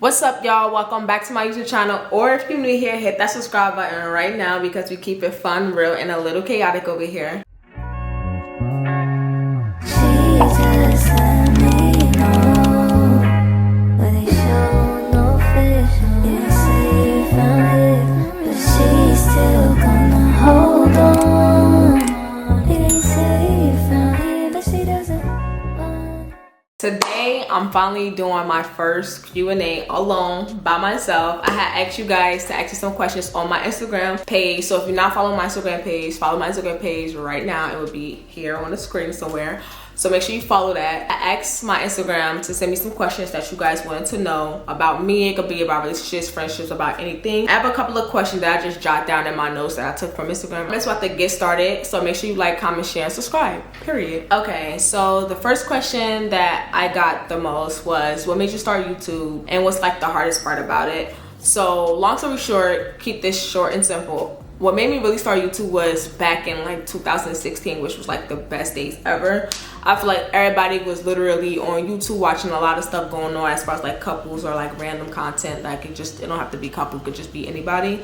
What's up, y'all? Welcome back to my YouTube channel, or if you're new here, hit that subscribe button right now because we keep it fun, real, and a little chaotic over here. Today, I'm finally doing my first Q&A alone by myself. I had asked you guys to ask me some questions on my Instagram page. So if you're not following my Instagram page, follow my Instagram page right now. It will be here on the screen somewhere. So make sure you follow that. I asked my Instagram to send me some questions that you guys wanted to know about me. It could be about relationships, friendships, about anything. I have a couple of questions that I just jot down in my notes that I took from Instagram. I'm just about to get started. So make sure you like, comment, share, and subscribe. Period. Okay, so the first question that I got the most was, what made you start YouTube? And what's like the hardest part about it? So long story short, keep this short and simple. What made me really start YouTube was back in like 2016, which was like the best days ever. I feel like everybody was literally on YouTube watching a lot of stuff going on as far as like couples or like random content. Like it don't have to be couple, it could just be anybody.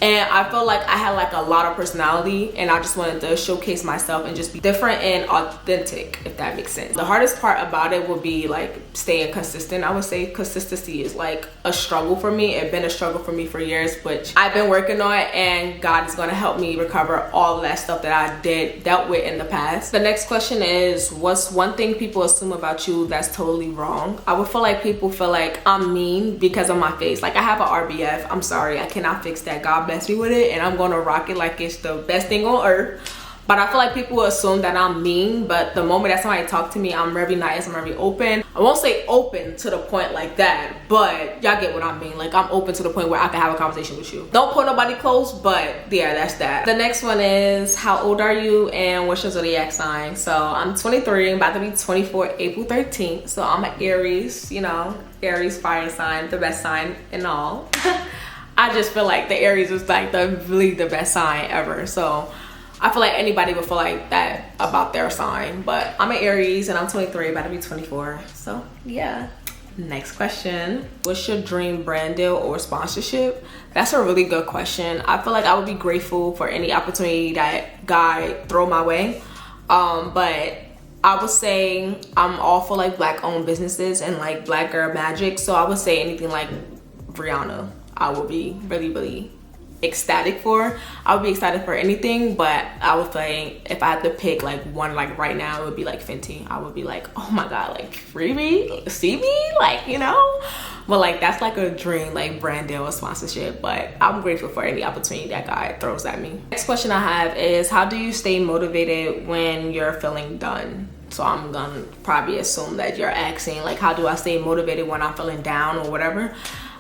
And I felt like I had like a lot of personality and I just wanted to showcase myself and just be different and authentic, if that makes sense. The hardest part about it would be like staying consistent. I would say consistency is like a struggle for me. It's been a struggle for me for years, but I've been working on it and God is gonna help me recover all of that stuff that I dealt with in the past. The next question is, what's one thing people assume about you that's totally wrong? I would feel like people feel like I'm mean because of my face. Like I have an RBF. I'm sorry, I cannot fix that. God bless me with it and I'm gonna rock it like it's the best thing on earth. But I feel like people assume that I'm mean, but the moment that somebody talk to me, I'm very nice, I'm very open. I won't say open to the point like that, but y'all get what I mean. Like I'm open to the point where I can have a conversation with you. Don't put nobody close, but yeah, that's that. The next one is, how old are you and what's your zodiac sign? So I'm 23, I'm about to be 24 April 13th. So I'm an Aries, you know, Aries fire sign, the best sign in all. I just feel like the Aries is like really the best sign ever. So I feel like anybody would feel like that about their sign. But I'm an Aries and I'm 23, about to be 24. So yeah. Next question. What's your dream brand deal or sponsorship? That's a really good question. I feel like I would be grateful for any opportunity that God throw my way. But I would say I'm all for like black owned businesses and like black girl magic. So I would say anything like Rihanna, I would be really ecstatic for. I would be excited for anything, but I would say if I had to pick like one, like right now, it would be like Fenty. I would be like, oh my god, like freebie, see me, like, you know. But like that's like a dream, like brand deal or sponsorship. But I'm grateful for any opportunity that God throws at me. Next question I have is, how do you stay motivated when you're feeling done? So I'm gonna probably assume that you're asking like, how do I stay motivated when I'm feeling down or whatever?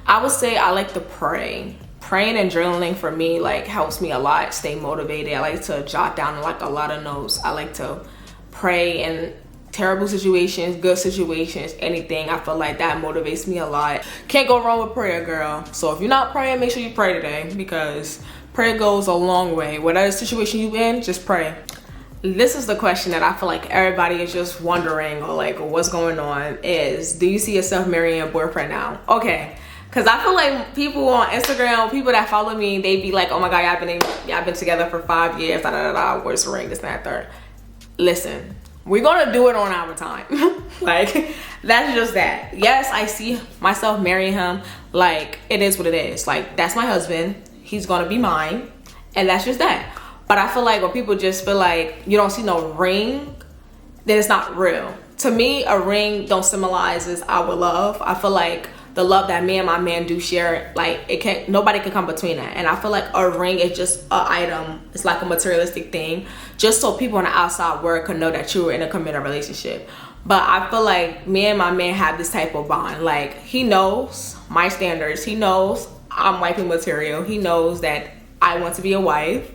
I would say I like to pray. Praying and journaling for me like helps me a lot stay motivated. I like to jot down like a lot of notes. I like to pray in terrible situations, good situations, anything. I feel like that motivates me a lot. Can't go wrong with prayer, girl. So if you're not praying, make sure you pray today because prayer goes a long way. Whatever situation you in, just pray. This is the question that I feel like everybody is just wondering or like what's going on is, do you see yourself marrying a boyfriend now? Okay. Cause I feel like people on Instagram, people that follow me, they be like, oh my god, y'all been together for 5 years, da da da da, where's the ring, this and that, third. Listen, we're gonna do it on our time. Like, that's just that. Yes, I see myself marrying him. Like, it is what it is. Like, that's my husband. He's gonna be mine. And that's just that. But I feel like when people just feel like you don't see no ring, then it's not real. To me, a ring don't symbolizes our love. I feel like the love that me and my man do share, like nobody can come between that. And I feel like a ring is just an item. It's like a materialistic thing, just so people on the outside world can know that you were in a committed relationship. But I feel like me and my man have this type of bond. Like he knows my standards. He knows I'm wifey material. He knows that I want to be a wife,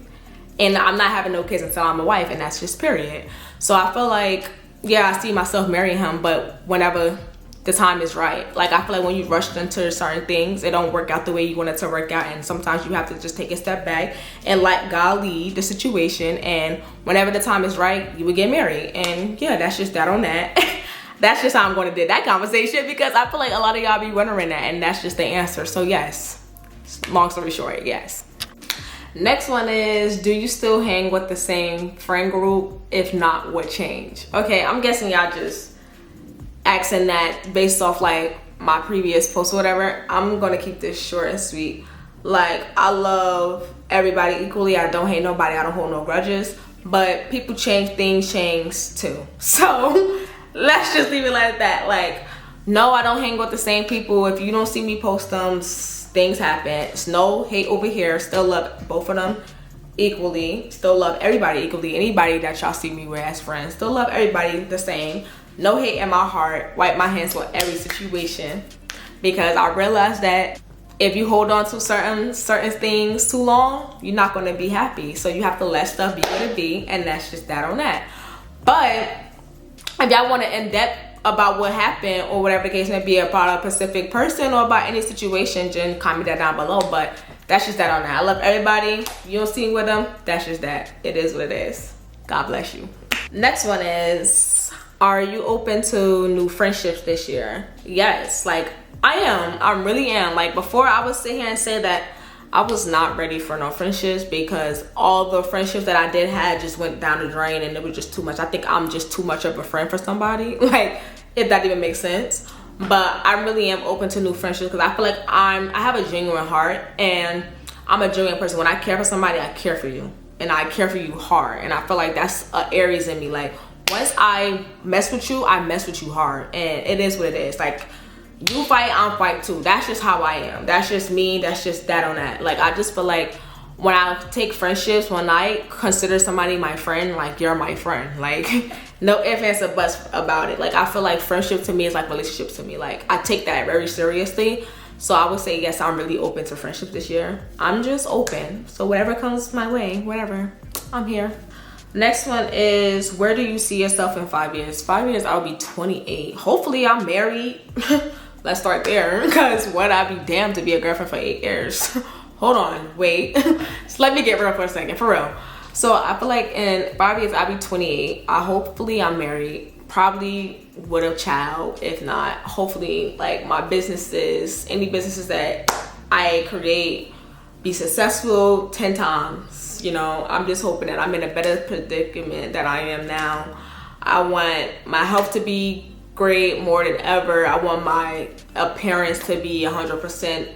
and I'm not having no kids until I'm a wife, and that's just period. So I feel like, yeah, I see myself marrying him, but whenever the time is right. Like I feel like when you rush into certain things, it don't work out the way you want it to work out, and sometimes you have to just take a step back and let God lead the situation, and whenever the time is right, you will get married. And yeah, that's just that on that. That's just how I'm going to do that conversation, because I feel like a lot of y'all be wondering that, and that's just the answer. So yes, long story short, yes. Next one is, do you still hang with the same friend group? If not, what changed? Okay, I'm guessing y'all just asking that based off like my previous post or whatever. I'm gonna keep this short and sweet. Like, I love everybody equally. I don't hate nobody. I don't hold no grudges. But people change, things change too. So let's just leave it like that. Like, no, I don't hang with the same people. If you don't see me post them, things happen. It's no hate over here. Still love both of them equally. Still love everybody equally. Anybody that y'all see me with as friends, still love everybody the same. No hate in my heart. Wipe my hands with every situation, because I realized that if you hold on to certain things too long, you're not going to be happy. So you have to let stuff be what it be, and that's just that on that. But if y'all want to in depth about what happened or whatever the case may be about a specific person or about any situation, then comment that down below. But that's just that on that. I love everybody. You don't see me with them, that's just that. It is what it is. God bless you. Next one is, are you open to new friendships this year? Yes, like I am. I really am. Like, before, I would sit here and say that I was not ready for no friendships, because all the friendships that I did have just went down the drain, and it was just too much. I think I'm just too much of a friend for somebody, like, if that even makes sense. But I really am open to new friendships, because I feel like I have a genuine heart, and I'm a genuine person. When I care for somebody, I care for you, and I care for you hard. And I feel like that's Aries in me. Like, once I mess with you, I mess with you hard, and it is what it is. Like, you fight, I'm fight too. That's just how I am. That's just me. That's just that on that. Like, I just feel like when I take friendships, when I consider somebody my friend, like, you're my friend. Like, no ifs, ands, or buts about it. Like, I feel like friendship to me is like relationship to me. Like, I take that very seriously. So I would say, yes, I'm really open to friendship this year. I'm just open. So whatever comes my way, whatever, I'm here. Next one is, where do you see yourself in 5 years? 5 years, I'll be 28. Hopefully I'm married. Let's start there, because what, I'd be damned to be a girlfriend for 8 years. Hold on, wait. Just let me get real for a second, for real. So I feel like in 5 years, I'll be 28. Hopefully I'm married, probably with a child. If not, hopefully, like, my businesses, any businesses that I create, be successful 10 times. You know, I'm just hoping that I'm in a better predicament than I am now. I want my health to be great more than ever. I want my appearance to be 100%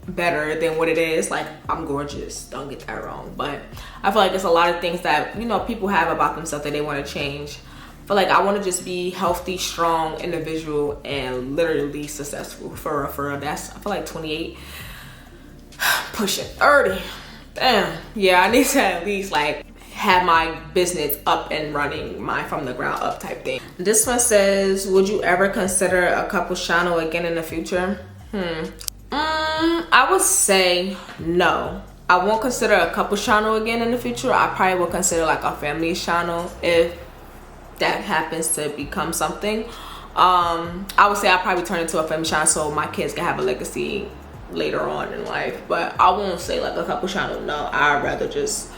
better than what it is. Like, I'm gorgeous, don't get that wrong, but I feel like there's a lot of things that, you know, people have about themselves that they want to change. I feel like I want to just be healthy, strong individual, and literally successful, for real. That's, I feel like 28, pushing 30. Damn, yeah, I need to at least like have my business up and running, my from the ground up type thing. This one says, would you ever consider a couples channel again in the future? I would say no. I won't consider a couples channel again in the future. I probably will consider like a family channel if that happens to become something. I would say I'll probably turn into a family channel so my kids can have a legacy later on in life, but I won't say like a couple channel. No, I'd rather just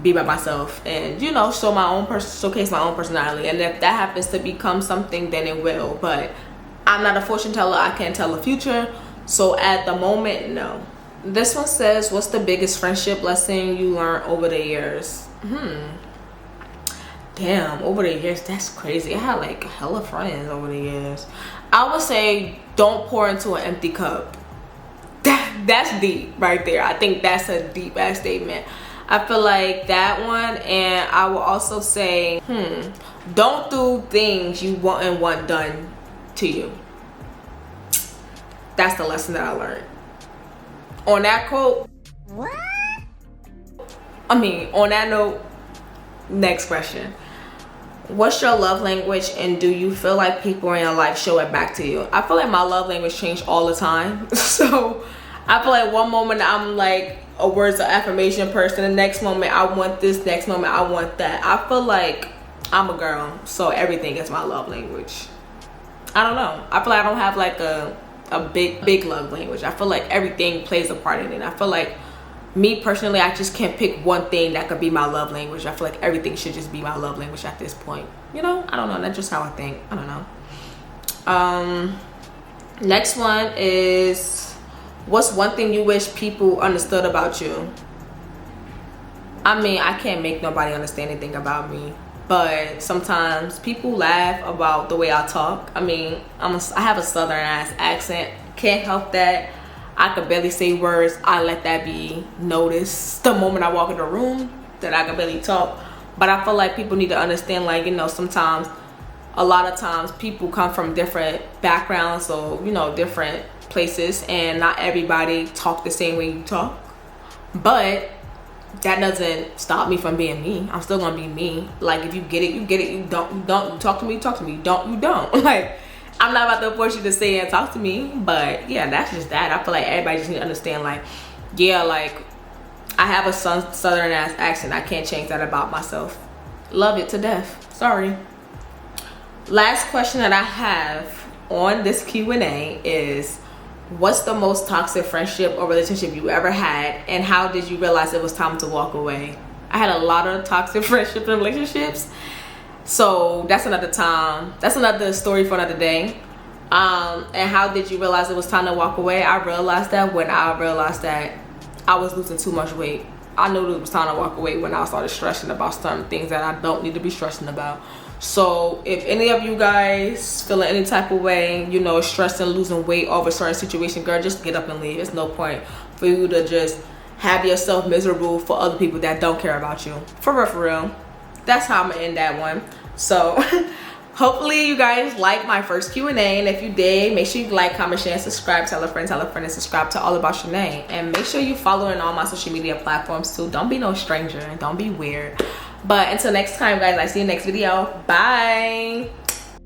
be by myself and, you know, showcase my own personality. And if that happens to become something, then it will. But I'm not a fortune teller. I can't tell the future. So at the moment, no. This one says, what's the biggest friendship lesson you learned over the years? Damn, over the years, that's crazy. I had like hella friends over the years. I would say, don't pour into an empty cup. That's deep right there. I think that's a deep ass statement. I feel like that one. And I will also say, don't do things you want done to you. That's the lesson that I learned. On that quote, on that note, next question. What's your love language, and do you feel like people in your life show it back to you? I feel like my love language change all the time. So I feel like one moment I'm like a words of affirmation person, the next moment I want this, next moment I want that. I feel like I'm a girl, so everything is my love language. I don't know. I feel like I don't have like a big love language. I feel like everything plays a part in it. I feel like me personally, I just can't pick one thing that could be my love language. I feel like everything should just be my love language at this point. You know, I don't know. That's just how I think. I don't know. Next one is, what's one thing you wish people understood about you? I mean, I can't make nobody understand anything about me, but sometimes people laugh about the way I talk. I mean, I have a southern ass accent. Can't help that. I could barely say words. I let that be noticed the moment I walk in the room, that I can barely talk. But I feel like people need to understand, like, you know, sometimes, a lot of times people come from different backgrounds, so, you know, different places, and not everybody talk the same way you talk. But that doesn't stop me from being me. I'm still gonna be me. Like, if you get it, you get it. You don't, you don't. You talk to me, you talk to me. You don't, you don't. Like, I'm not about to force you to say and talk to me. But yeah, that's just that. I feel like everybody just need to understand, like, yeah, like, I have a southern ass accent. I can't change that about myself. Love it to death. Sorry. Last question that I have on this Q&A is, what's the most toxic friendship or relationship you ever had, and how did you realize it was time to walk away? I had a lot of toxic friendships and relationships, so that's another time. That's another story for another day. And how did you realize it was time to walk away? I realized that when I realized that I was losing too much weight. I knew it was time to walk away when I started stressing about some things that I don't need to be stressing about. So if any of you guys feeling any type of way, you know, stressing, losing weight over a certain situation, girl, just get up and leave. There's no point for you to just have yourself miserable for other people that don't care about you. For real, for real. That's how I'm gonna end that one. So hopefully you guys like my first Q&A, and if you did, make sure you like, comment, share, and subscribe. Tell a friend, and subscribe to All About Shanae. And make sure you follow in all my social media platforms too. Don't be no stranger and don't be weird. But until next time, guys, I see you next video. Bye.